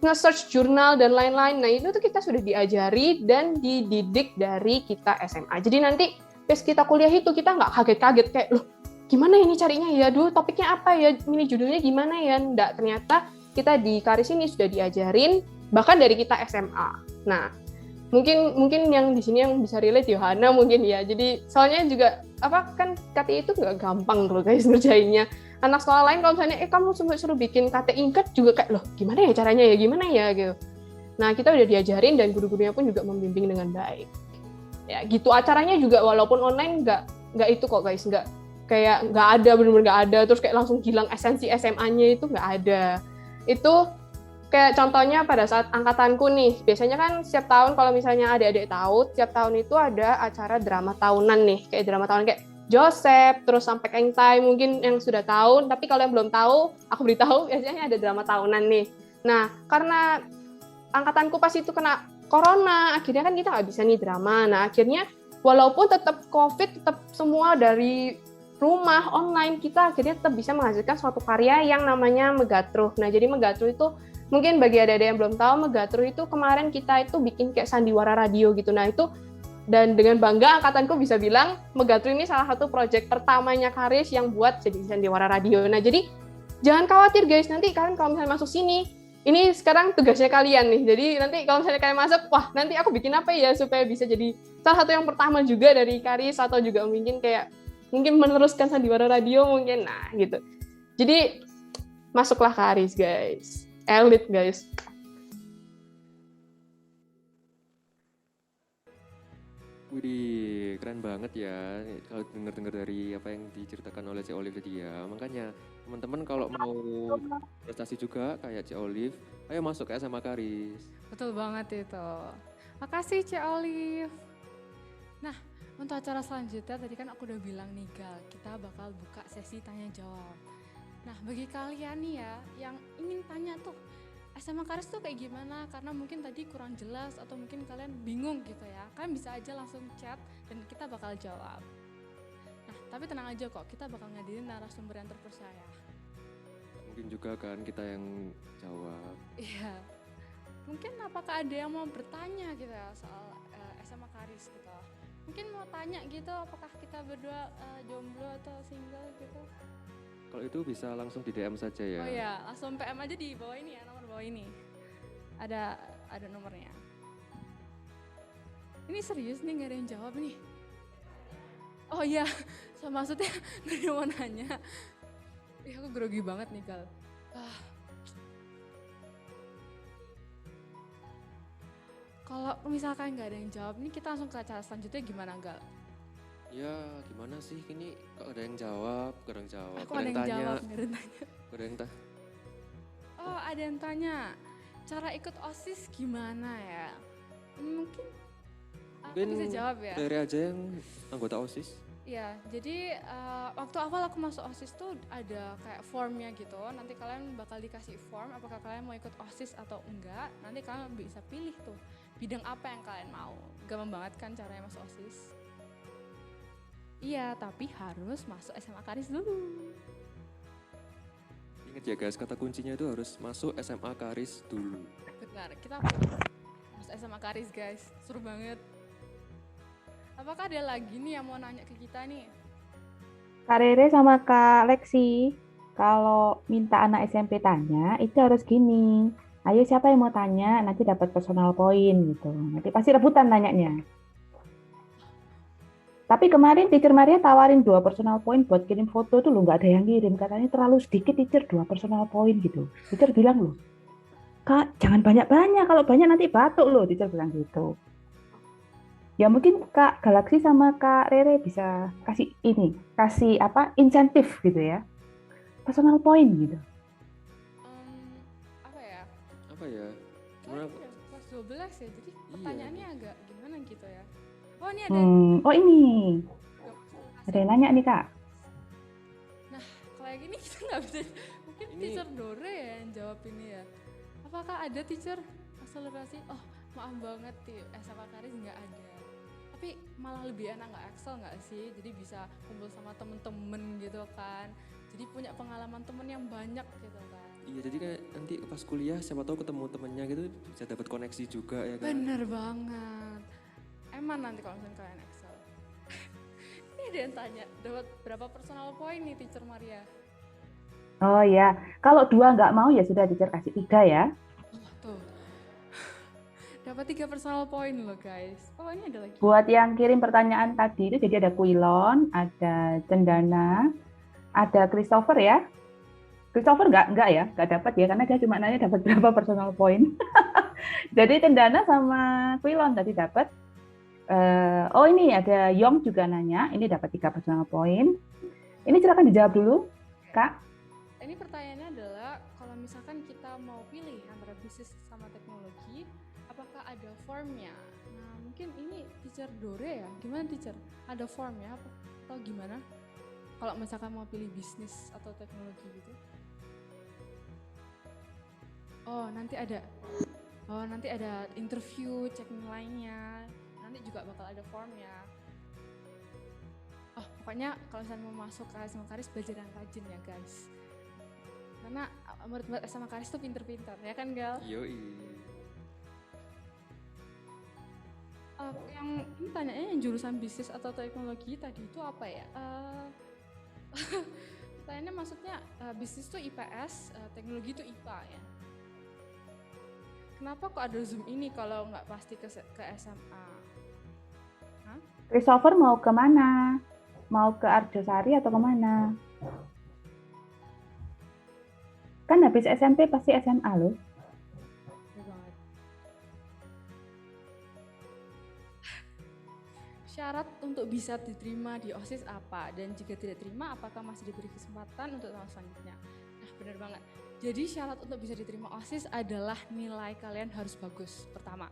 nge-search jurnal dan lain-lain. Nah itu tuh kita sudah diajari dan dididik dari kita SMA. Jadi nanti pas kita kuliah itu kita nggak kaget-kaget kayak loh gimana ini carinya ya, dulu topiknya apa ya, ini judulnya gimana ya. Nggak, ternyata kita di Karis ini sudah diajarin bahkan dari kita SMA. Nah mungkin yang di sini yang bisa relate Yohana mungkin ya. Jadi soalnya juga kan KTI itu nggak gampang loh guys ngerjainnya. Anak sekolah lain kalau misalnya kamu suruh bikin KTI juga kayak loh gimana ya caranya ya, gimana ya gitu. Nah kita udah diajarin dan guru-gurunya pun juga membimbing dengan baik. Ya gitu, acaranya juga walaupun online nggak itu kok guys, nggak ada, bener-bener nggak ada, terus kayak langsung hilang esensi SMA-nya itu nggak ada. Itu kayak contohnya pada saat angkatanku nih, biasanya kan setiap tahun kalau misalnya adik-adik tahu, setiap tahun itu ada acara drama tahunan nih, kayak drama tahunan kayak Joseph, terus sampai Kengtai mungkin yang sudah tahu, tapi kalau yang belum tahu, aku beritahu biasanya ada drama tahunan nih. Nah, karena angkatanku pas itu kena corona, akhirnya kan kita nggak bisa nih drama. Nah, akhirnya walaupun tetap COVID, tetap semua dari rumah, online, kita akhirnya tetap bisa menghasilkan suatu karya yang namanya Megatruh. Nah, jadi Megatruh itu mungkin bagi adik-adik yang belum tahu, Megatruh itu kemarin kita itu bikin kayak sandiwara radio gitu. Nah itu, dan dengan bangga angkatanku bisa bilang, Megatruh ini salah satu proyek pertamanya Karis yang buat jadi sandiwara radio. Nah jadi, jangan khawatir guys, nanti kalian kalau misalnya masuk sini, ini sekarang tugasnya kalian nih. Jadi nanti kalau misalnya kalian masuk, wah nanti aku bikin apa ya supaya bisa jadi salah satu yang pertama juga dari Karis, atau juga mungkin meneruskan sandiwara radio mungkin, nah gitu. Jadi, masuklah Karis guys. Elit guys. Widih, keren banget ya kalau dengar-dengar dari apa yang diceritakan oleh Cik Olive tadi ya. Makanya teman-teman kalau mau prestasi juga kayak Cik Olive, ayo masuk ke SMA Karis. Betul banget itu. Makasih Cik Olive. Nah, untuk acara selanjutnya tadi kan aku udah bilang nih Gal, kita bakal buka sesi tanya jawab. Nah, bagi kalian nih ya yang ingin tanya tuh SMA Karis tuh kayak gimana, karena mungkin tadi kurang jelas atau mungkin kalian bingung gitu ya, kalian bisa aja langsung chat dan kita bakal jawab. Nah, tapi tenang aja kok, kita bakal ngadirin narasumber yang terpercaya. Mungkin juga kan kita yang jawab. Iya. Mungkin apakah ada yang mau bertanya gitu ya soal SMA Karis gitu. Mungkin mau tanya gitu, apakah kita berdua jomblo atau single gitu. Kalau itu bisa langsung di DM saja ya. Oh iya, langsung PM aja di bawah ini ya, nomor bawah ini. Ada nomornya. Ini serius nih, nggak ada yang jawab nih. Oh iya, so, maksudnya nggak ada yang mau nanya. Ih, aku grogi banget nih, Gal. Kalau misalkan nggak ada yang jawab, nih kita langsung ke acara selanjutnya gimana, Gal? Ya gimana sih ini kok ada yang jawab, kadang jawab, Aku ada yang jawab, nggak ada yang tanya. Ada yang Oh ada yang tanya, cara ikut OSIS gimana ya? Mungkin aku bisa jawab ya? Dari aja yang anggota OSIS. Iya, jadi waktu awal aku masuk OSIS tuh ada kayak formnya gitu. Nanti kalian bakal dikasih form apakah kalian mau ikut OSIS atau enggak. Nanti kalian bisa pilih tuh bidang apa yang kalian mau. Gampang banget kan caranya masuk OSIS. Iya, tapi harus masuk SMA Karis dulu. Ingat ya guys, kata kuncinya itu harus masuk SMA Karis dulu. Benar, kita masuk SMA Karis guys, seru banget. Apakah ada lagi nih yang mau nanya ke kita nih? Kak Rere sama Kak Lexi, kalau minta anak SMP tanya, itu harus gini. Ayo siapa yang mau tanya, nanti dapat personal point gitu. Nanti pasti rebutan tanyanya. Tapi kemarin teacher Maria tawarin 2 personal point buat kirim foto tuh, lo nggak ada yang kirim. Katanya terlalu sedikit teacher 2 personal point gitu. Teacher bilang loh, Kak jangan banyak-banyak, kalau banyak nanti batuk loh, teacher bilang gitu. Ya mungkin Kak Galaxy sama Kak Rere bisa kasih insentif gitu ya. Personal point gitu. Apa ya? Gimana? Kelas 12 ya, jadi pertanyaannya agak gimana gitu ya. Oh ini ada. Oh ini. Ada yang nanya nih Kak. Nah kalau yang gini kita nggak bisa, mungkin teacher Dore ya yang jawab ini ya. Apakah ada teacher akselerasi? Oh maaf banget di SMA Karis nggak ada. Tapi malah lebih enak nggak Excel nggak sih? Jadi bisa kumpul sama temen-temen gitu kan. Jadi punya pengalaman temen yang banyak gitu kan. Iya, jadi kayak nanti pas kuliah siapa tahu ketemu temennya gitu bisa dapat koneksi juga ya kan. Bener banget. Emang nanti kalau misalnya kalian Excel. Ini ada yang tanya, dapat berapa personal point nih teacher Maria? Oh ya, kalau 2 nggak mau ya sudah teacher kasih 3 ya. Tuh. Dapat 3 personal point loh guys. Oh ini ada lagi. Buat yang kirim pertanyaan tadi itu jadi ada Kuilon, ada Cendana, ada Christopher ya. Christopher nggak dapat ya karena dia cuma nanya dapat berapa personal point. Jadi Cendana sama Kuilon tadi dapat. Oh ini ada Yong juga nanya, ini dapat 3,5 poin. Ini silakan dijawab dulu, Kak. Ini pertanyaannya adalah kalau misalkan kita mau pilih antara bisnis sama teknologi, apakah ada formnya? Nah mungkin ini teacher Dore ya, gimana teacher? Ada formnya apa? Atau gimana? Kalau misalkan mau pilih bisnis atau teknologi gitu? Oh nanti ada interview, cek nilainya, nanti juga bakal ada formnya. Oh, pokoknya kalau misalnya mau masuk ke SMA Karis, belajar yang rajin ya guys. Karena murid-murid SMA Karis tuh pinter-pinter, ya kan Gal? Yoi. Yang ini tanyanya yang jurusan bisnis atau teknologi tadi itu apa ya? Pertanyaannya maksudnya bisnis tuh IPS, teknologi tuh IPA ya. Kenapa kok ada Zoom ini kalau nggak pasti ke SMA? Hah? Christopher mau ke mana? Mau ke Arjosari atau kemana? Kan habis SMP pasti SMA loh. Syarat untuk bisa diterima di OSIS apa? Dan jika tidak terima, apakah masih diberi kesempatan untuk tahun selanjutnya? Nah benar banget. Jadi syarat untuk bisa diterima OSIS adalah nilai kalian harus bagus, pertama.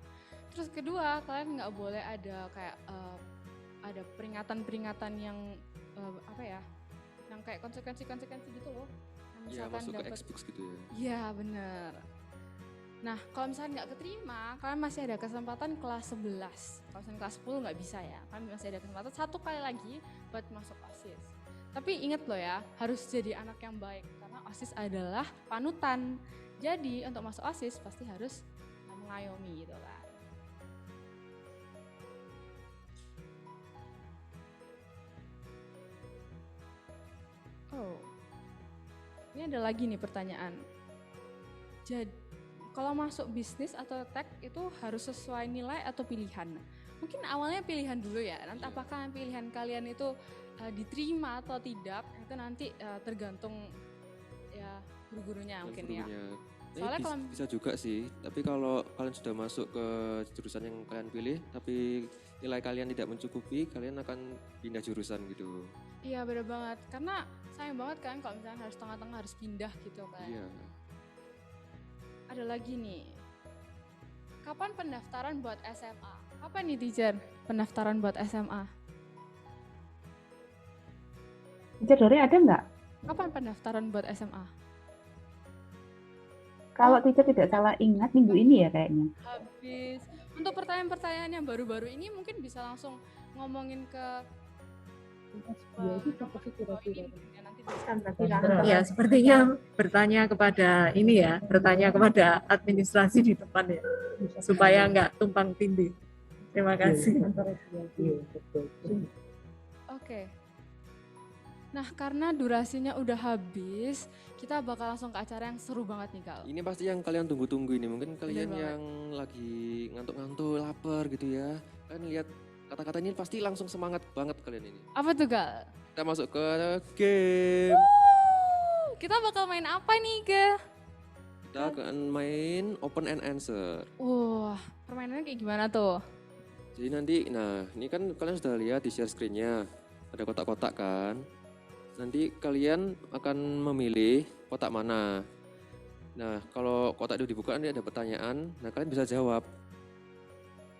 Terus kedua, kalian nggak boleh ada kayak ada peringatan-peringatan yang yang kayak konsekuensi-konsekuensi gitu loh. Nah, Iya, masuk ke Xbox gitu ya. Iya bener. Nah kalau misalnya nggak keterima, kalian masih ada kesempatan kelas 11. Kalau misalnya kelas 10 nggak bisa ya, kalian masih ada kesempatan 1 kali lagi buat masuk OSIS. Tapi ingat loh ya, harus jadi anak yang baik karena OSIS adalah panutan. Jadi untuk masuk OSIS pasti harus mengayomi gitu kan. Oh, ini ada lagi nih pertanyaan. Jadi, kalau masuk bisnis atau tech itu harus sesuai nilai atau pilihan? Mungkin awalnya pilihan dulu ya. Nanti apakah pilihan kalian itu diterima atau tidak? Itu nanti tergantung ya guru-gurunya mungkin ya. Soalnya bisa juga sih. Tapi kalau kalian sudah masuk ke jurusan yang kalian pilih, tapi nilai kalian tidak mencukupi, kalian akan pindah jurusan gitu. Iya benar banget, karena sayang banget kan kalau misalnya harus tengah-tengah harus pindah gitu kan. Iya. Ada lagi nih, kapan pendaftaran buat SMA? Kapan nih teacher pendaftaran buat SMA? Teacher Dore ada nggak? Kapan pendaftaran buat SMA? Kalau teacher tidak salah ingat minggu ini ya kayaknya. Habis. Untuk pertanyaan-pertanyaan yang baru-baru ini mungkin bisa langsung ngomongin ke Ya, sepertinya bertanya kepada administrasi di depan ya, supaya nggak tumpang tindih. Terima kasih. Oke. Nah, karena durasinya udah habis, kita bakal langsung ke acara yang seru banget nih, Gal. Ini pasti yang kalian tunggu-tunggu ini. Mungkin kalian Bener yang lagi ngantuk-ngantuk, lapar gitu ya. Kalian lihat kata-kata ini pasti langsung semangat banget kalian ini. Apa tuh, Gal? Kita masuk ke game. Kita bakal main apa nih, Gal? Kita akan main open and answer. Wah, permainannya kayak gimana tuh? Jadi nanti, nah ini kan kalian sudah lihat di share screen-nya. Ada kotak-kotak kan. Nanti kalian akan memilih kotak mana. Nah kalau kotak itu dibuka nanti ada pertanyaan. Nah kalian bisa jawab.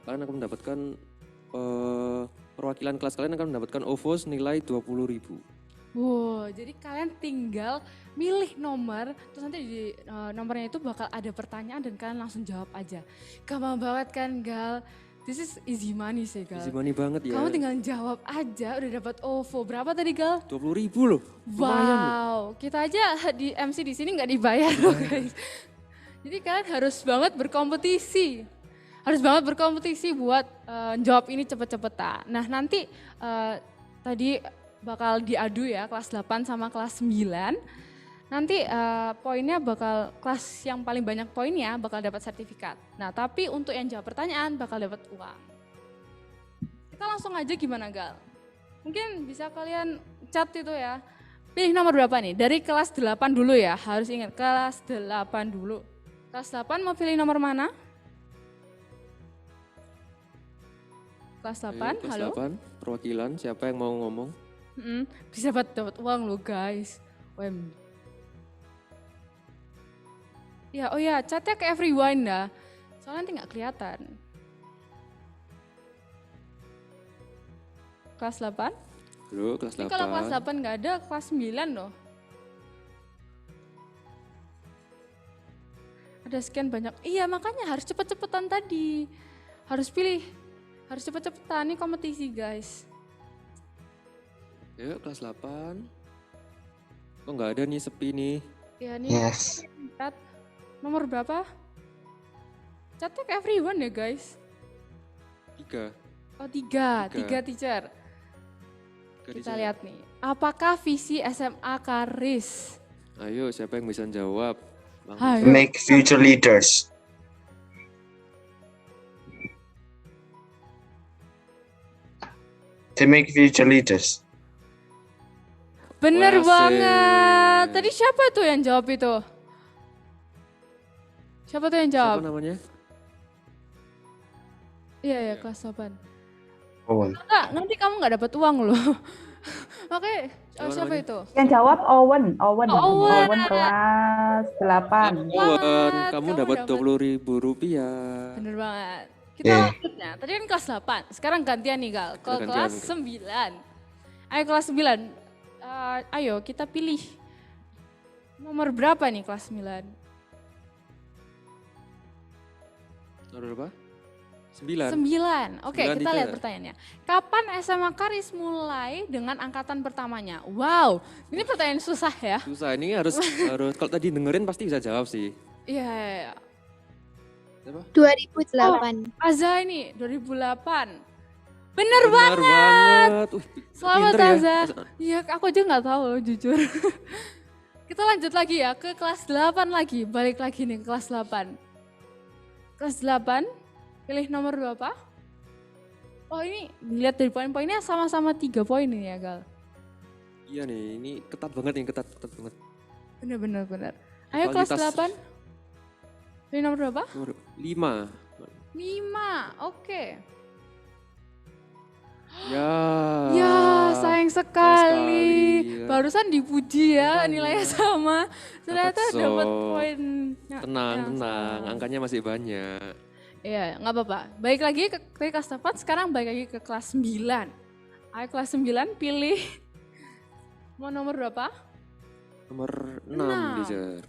Kalian akan mendapatkan perwakilan kelas kalian akan mendapatkan OVO nilai 20.000. Wow, jadi kalian tinggal milih nomor, terus nanti di nomornya itu bakal ada pertanyaan dan kalian langsung jawab aja. Gampang banget kan, Gal? This is easy money sih, Gal. Easy money banget ya. Kamu tinggal jawab aja, udah dapat OVO. Berapa tadi, Gal? 20.000 loh. Wow, kita aja di MC di sini nggak dibayar loh, guys. Jadi kalian harus banget berkompetisi. Harus banget berkompetisi buat jawab ini cepet-cepetan. Nah nanti tadi bakal diadu ya kelas 8 sama kelas 9. Nanti poinnya bakal kelas yang paling banyak poinnya bakal dapat sertifikat. Nah tapi untuk yang jawab pertanyaan bakal dapat uang. Kita langsung aja gimana, Gal? Mungkin bisa kalian chat itu ya. Pilih nomor berapa nih? Dari kelas 8 dulu ya, harus ingat kelas 8 dulu. Kelas 8 mau pilih nomor mana? Kelas Ayo, 8, kelas halo. 8, perwakilan, siapa yang mau ngomong? Bisa dapat uang loh guys. Ya, oh ya, chatnya ke everyone dah. Soalnya nanti nggak kelihatan. Kelas 8? Bro, kelas Ini 8. kalau kelas 8 nggak ada, kelas 9 loh. Ada sekian banyak. Iya, makanya harus cepet-cepetan tadi. Harus pilih. Harus cepet-cepetan. Ini kompetisi, guys. Ayo, kelas 8. Kok nggak ada nih, sepi nih. Ya, ini chat. Nomor berapa? Chatnya ke everyone ya, guys. 3. Oh, 3 teacher. Kita lihat nih. Apakah visi SMA Karis? Ayo, siapa yang bisa jawab? Ayo. Make future leaders. To make future leaders. Bener Wah, banget. Tadi siapa tuh yang jawab itu? Siapa tuh yang jawab? Siapa namanya? Iya, kelas 8. Owen. Enggak, nanti kamu nggak dapat uang loh. Oke, siapa itu? Yang jawab Owen. Owen. Owen kelas 8. Owen, kamu dapat dapat. Rp20.000. Bener banget. Kita lanjutnya. Tadi kan kelas 8. Sekarang gantian nih, Gal. Ke Gantian. kelas 9. Ayo kelas 9. Ayo kita pilih. Nomor berapa nih kelas 9? Nomor berapa? 9. 9. Oke, 9 kita itu lihat ya? pertanyaannya. Kapan SMA Karis mulai dengan angkatan pertamanya? Wow, ini pertanyaan susah ya. Susah, ini harus kalau tadi dengerin pasti bisa jawab sih. Iya. Siapa? 2008. Azza ini 2008. Bener Benar banget. Selamat pinter ya. Azza. Iya, aku aja nggak tahu loh, jujur. Kita lanjut lagi ya ke kelas 8 lagi. Balik lagi nih ke kelas 8. Kelas 8, pilih nomor berapa? Oh ini dilihat dari poin-poinnya sama-sama 3 poin ini ya Gal. Iya nih, ini ketat banget nih, ketat banget. Bener. Ayo kelas 8. Pilih nomor berapa? Nomor 5. 5, oke. Ya, sayang sekali. sekali. Barusan dipuji ya, Makanya. nilainya sama. Ternyata Dapat dapat sok. poin. Tenang, yang sama. angkanya masih banyak. Iya, nggak apa-apa. Balik lagi ke kelas 8, sekarang balik lagi ke kelas 9. Ayo kelas 9 pilih. Mau nomor berapa? Nomor 6, 6. teacher.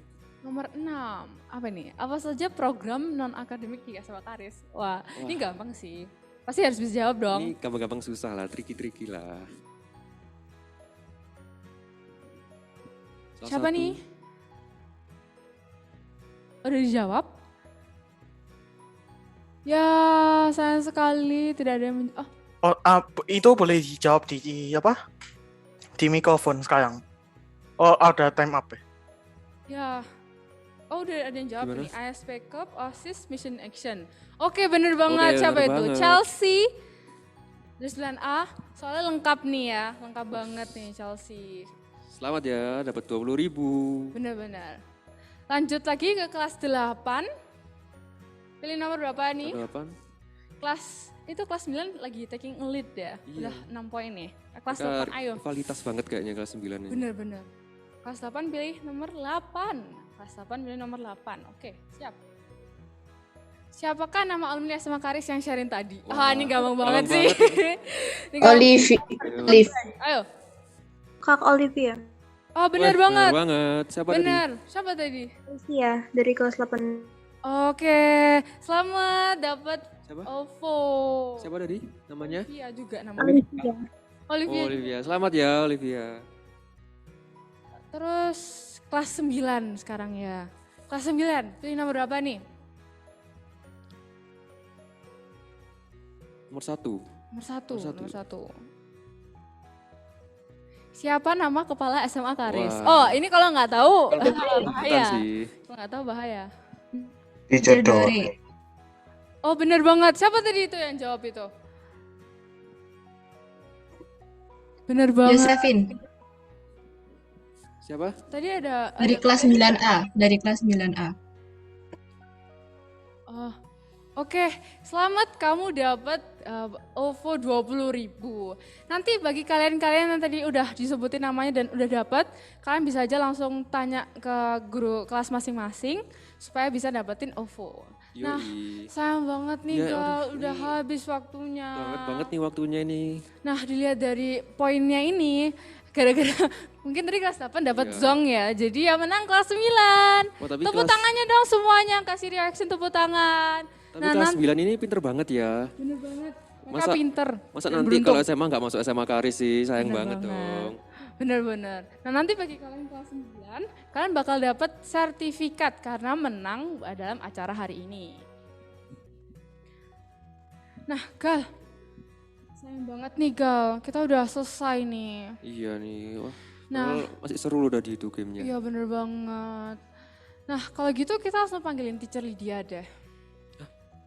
Nomor 6. Apa nih? Apa saja program non-akademik di SMA Karis? Wah, ini gampang sih. Pasti harus bisa jawab dong. Ini gampang-gampang susah lah, tricky lah. Siapa nih? Udah dijawab? Ya, sayang sekali tidak ada yang Itu boleh dijawab di apa? Di mikrofon sekarang. Oh, ada time up ya? Ya. Oh, udah ada yang jawab Gimana? nih. ISP Cup, OSIS, Mission Action. Oke, bener banget. Oke, Siapa bener itu? banget. Chelsea. Dari 9A. Soalnya lengkap nih ya. Lengkap banget nih Chelsea. Selamat ya, dapat 20.000. Bener-bener. Lanjut lagi ke kelas 8. Pilih nomor berapa nih? 8. Kelas 9 lagi taking a lead ya. Iya. Udah 6 poin nih. Kelas Kita 8, ayo. Rivalitas banget kayaknya kelas 9 ini. Bener-bener. Kelas 8 pilih nomor 8. Kelas 8 pilih nomor 8. Oke, siap. Siapakah nama alumni SMA Karis yang sharing tadi? Wah, Ini gampang gampang banget sih. banget Ini gampang. Olive. Ayo. Kak Olivia. Oh, bener Wah, banget. Bener banget. Siapa Bener. tadi? Siapa tadi? Iya, dari kelas 8. Oke, selamat dapat Siapa? OVO. Siapa tadi namanya? Olivia juga namanya. Olivia. Olivia. Oh, Olivia. Selamat ya, Olivia. Terus kelas 9 sekarang ya. Kelas 9, pilih nomor berapa nih? Nomor 1. Nomor 1. Siapa nama kepala SMA Karis? Wah. Oh, ini kalau nggak tahu Bukan bahaya. sih. Kalau nggak tahu bahaya. Teacher Dori. Oh, bener banget. Siapa tadi itu yang jawab itu? Bener banget. Yosefin, Siapa? Tadi dari kelas 9A, dari kelas 9A. Oh, Oke, selamat kamu dapat OVO 20.000. Nanti bagi kalian-kalian yang tadi udah disebutin namanya dan udah dapat, kalian bisa aja langsung tanya ke guru kelas masing-masing supaya bisa dapetin OVO. Nah, sayang banget nih Gal, udah habis waktunya. Banget nih waktunya ini. Nah, dilihat dari poinnya ini, gara-gara mungkin tadi kelas 8 dapat zong ya, jadi yang menang kelas 9. Tepuk tangannya dong semuanya, kasih reaction tepuk tangan. Tapi kelas 9 ini pinter banget ya. Bener banget, mereka pinter. Masa nanti kalau SMA nggak masuk SMA Karis sih, sayang banget dong. Bener-bener. Nah nanti bagi kalian kelas 9, kalian bakal dapat sertifikat karena menang dalam acara hari ini. Nah Gal, sayang banget nih Gal, kita udah selesai nih. Iya nih, wah nah, masih seru loh tadi itu gamenya. Iya bener banget. Nah kalau gitu kita langsung panggilin teacher Lydia deh.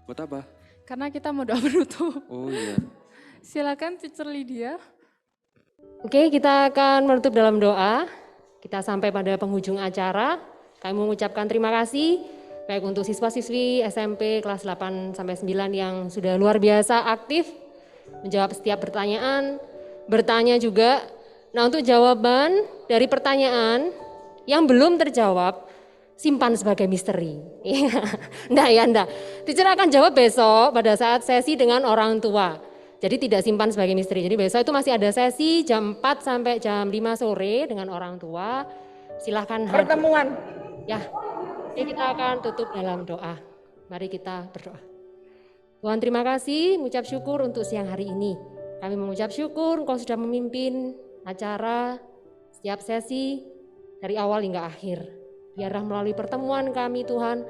Buat apa? Karena kita mau doa penutup. Oh iya. Silakan teacher Lydia. Oke, kita akan menutup dalam doa. Kita sampai pada penghujung acara. Kami mengucapkan terima kasih baik untuk siswa-siswi SMP kelas 8 sampai 9 yang sudah luar biasa aktif menjawab setiap pertanyaan, bertanya juga. Nah, untuk jawaban dari pertanyaan yang belum terjawab, simpan sebagai misteri. Enggak. Teacher akan jawab besok pada saat sesi dengan orang tua. Jadi tidak simpan sebagai misteri. Jadi besok itu masih ada sesi jam 4 sampai jam 5 sore dengan orang tua. Silahkan pertemuan. Ya, ini kita akan tutup dalam doa. Mari kita berdoa. Tuhan terima kasih, mengucap syukur untuk siang hari ini. Kami mengucap syukur Engkau sudah memimpin acara setiap sesi dari awal hingga akhir. Biarlah melalui pertemuan kami Tuhan,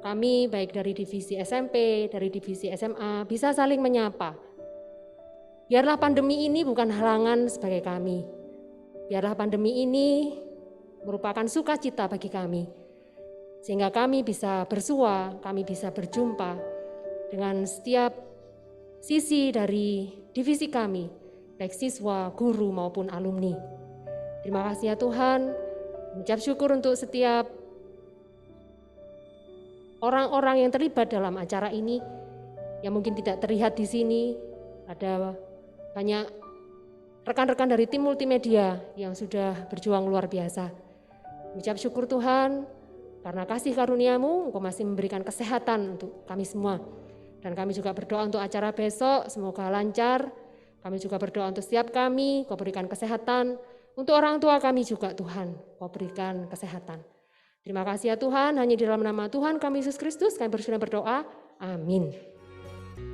kami baik dari divisi SMP, dari divisi SMA bisa saling menyapa. Biarlah pandemi ini bukan halangan sebagai kami. Biarlah pandemi ini merupakan sukacita bagi kami. Sehingga kami bisa bersua, kami bisa berjumpa dengan setiap sisi dari divisi kami, baik siswa, guru maupun alumni. Terima kasih ya Tuhan. Mengucap syukur untuk setiap orang-orang yang terlibat dalam acara ini yang mungkin tidak terlihat di sini. Ada banyak rekan-rekan dari tim multimedia yang sudah berjuang luar biasa. Mengucap syukur Tuhan karena kasih karunia-Mu, Engkau masih memberikan kesehatan untuk kami semua. Dan kami juga berdoa untuk acara besok, semoga lancar. Kami juga berdoa untuk setiap kami, Kau berikan kesehatan. Untuk orang tua kami juga Tuhan, Kau berikan kesehatan. Terima kasih ya Tuhan, hanya di dalam nama Tuhan kami Yesus Kristus, kami berdoa, amin.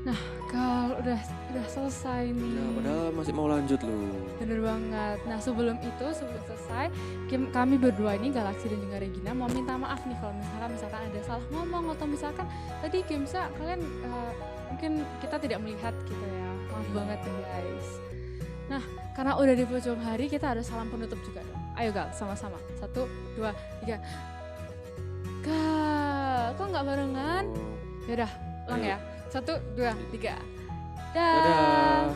Nah, Gal, udah selesai nih. Ya, padahal masih mau lanjut loh. Bener banget. Nah, sebelum selesai, kami berdua ini, Galaxy dan juga Regina, mau minta maaf nih kalau misalkan ada salah ngomong atau misalkan tadi gamesnya kalian mungkin kita tidak melihat gitu ya. Maaf banget ya guys. Nah, karena udah di penghujung hari, kita ada salam penutup juga dong. Ayo Gal, sama-sama. 1, 2, 3. Gal, kok nggak barengan? Yaudah, ulang ya. 1, 2, 3. Dah.